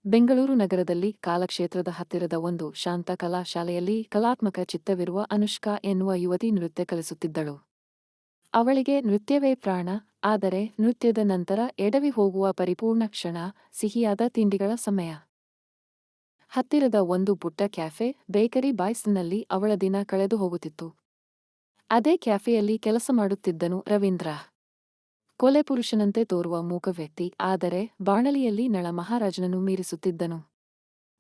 ಬೆಂಗಳೂರು ನಗರದಲ್ಲಿ ಕಾಲಕ್ಷೇತ್ರದ ಹತ್ತಿರದ ಒಂದು ಶಾಂತ ಕಲಾ ಶಾಲೆಯಲ್ಲಿ ಕಲಾತ್ಮಕ ಚಿತ್ತವಿರುವ ಅನುಷ್ಕಾ ಎನ್ನುವ ಯುವತಿ ನೃತ್ಯ ಕಲಿಸುತ್ತಿದ್ದಳು. ಅವಳಿಗೆ ನೃತ್ಯವೇ ಪ್ರಾಣ. ಆದರೆ ನೃತ್ಯದ ನಂತರ ಎಡವಿ ಹೋಗುವ ಪರಿಪೂರ್ಣ ಕ್ಷಣ, ಸಿಹಿಯಾದ ತಿಂಡಿಗಳ ಸಮಯ. ಹತ್ತಿರದ ಒಂದು ಪುಟ್ಟ ಕ್ಯಾಫೆ, ಬೇಕರಿ ಬಾಯ್ಸ್ನಲ್ಲಿ ಅವಳ ದಿನ ಕಳೆದು ಹೋಗುತ್ತಿತ್ತು. ಅದೇ ಕ್ಯಾಫೆಯಲ್ಲಿ ಕೆಲಸ ಮಾಡುತ್ತಿದ್ದನು ರವೀಂದ್ರ. ಕೊಲೆಪುರುಷನಂತೆ ತೋರುವ ಮೂಕ ವ್ಯಕ್ತಿ, ಆದರೆ ಬಾಣಲಿಯಲ್ಲಿ ನಳ ಮಹಾರಾಜನನ್ನು ಮೀರಿಸುತ್ತಿದ್ದನು.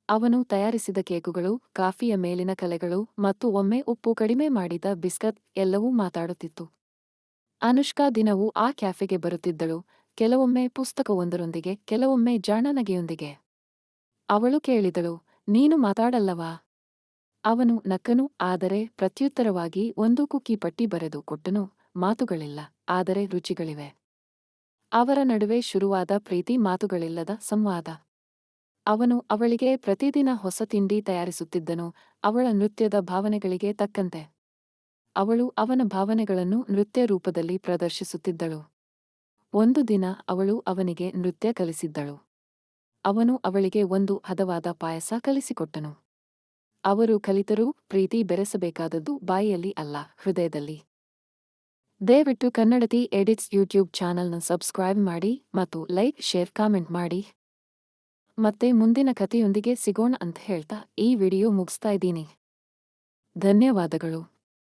ಅವನು ತಯಾರಿಸಿದ ಕೇಕುಗಳು, ಕಾಫಿಯ ಮೇಲಿನ ಕಲೆಗಳು ಮತ್ತು ಒಮ್ಮೆ ಉಪ್ಪು ಕಡಿಮೆ ಮಾಡಿದ ಬಿಸ್ಕತ್ ಎಲ್ಲವೂ ಮಾತಾಡುತ್ತಿತ್ತು. ಅನುಷ್ಕಾ ದಿನವೂ ಆ ಕ್ಯಾಫೆಗೆ ಬರುತ್ತಿದ್ದಳು, ಕೆಲವೊಮ್ಮೆ ಪುಸ್ತಕವೊಂದರೊಂದಿಗೆ, ಕೆಲವೊಮ್ಮೆ ಜಾಣ ನಗೆಯೊಂದಿಗೆ. ಅವಳು ಕೇಳಿದಳು, ನೀನು ಮಾತಾಡಲ್ಲವಾ? ಅವನು ನಕ್ಕನು, ಆದರೆ ಪ್ರತ್ಯುತ್ತರವಾಗಿ ಒಂದು ಕುಕ್ಕಿ ಪಟ್ಟಿ ಬರೆದು ಕೊಟ್ಟನು. ಮಾತುಗಳಿಲ್ಲ, ಆದರೆ ರುಚಿಗಳಿವೆ. ಅವರ ನಡುವೆ ಶುರುವಾದ ಪ್ರೀತಿ ಮಾತುಗಳಿಲ್ಲದ ಸಂವಾದ. ಅವನು ಅವಳಿಗೆ ಪ್ರತಿದಿನ ಹೊಸ ತಿಂಡಿ ತಯಾರಿಸುತ್ತಿದ್ದನು, ಅವಳ ನೃತ್ಯದ ಭಾವನೆಗಳಿಗೆ ತಕ್ಕಂತೆ. ಅವಳು ಅವನ ಭಾವನೆಗಳನ್ನು ನೃತ್ಯ ರೂಪದಲ್ಲಿ ಪ್ರದರ್ಶಿಸುತ್ತಿದ್ದಳು. ಒಂದು ದಿನ ಅವಳು ಅವನಿಗೆ ನೃತ್ಯ ಕಲಿಸಿದ್ದಳು. ಅವನು ಅವಳಿಗೆ ಒಂದು ಹದವಾದ ಪಾಯಸ ಕಲಿಸಿಕೊಟ್ಟನು. ಅವರು ಕಲಿತರೂ ಪ್ರೀತಿ ಬೆರೆಸಬೇಕಾದದ್ದು ಬಾಯಿಯಲ್ಲಿ ಅಲ್ಲ, ಹೃದಯದಲ್ಲಿ. ದಯವಿಟ್ಟು ಕನ್ನಡತಿ ಎಡಿಟ್ಸ್ ಯೂಟ್ಯೂಬ್ ಚಾನಲ್ನ ಸಬ್ಸ್ಕ್ರೈಬ್ ಮಾಡಿ ಮತ್ತು ಲೈಕ್, ಶೇರ್, ಕಾಮೆಂಟ್ ಮಾಡಿ. ಮತ್ತೆ ಮುಂದಿನ ಕಥೆಯೊಂದಿಗೆ ಸಿಗೋಣ ಅಂತ ಹೇಳ್ತಾ ಈ ವಿಡಿಯೋ ಮುಗಿಸ್ತಾ ಇದ್ದೀನಿ. ಧನ್ಯವಾದಗಳು.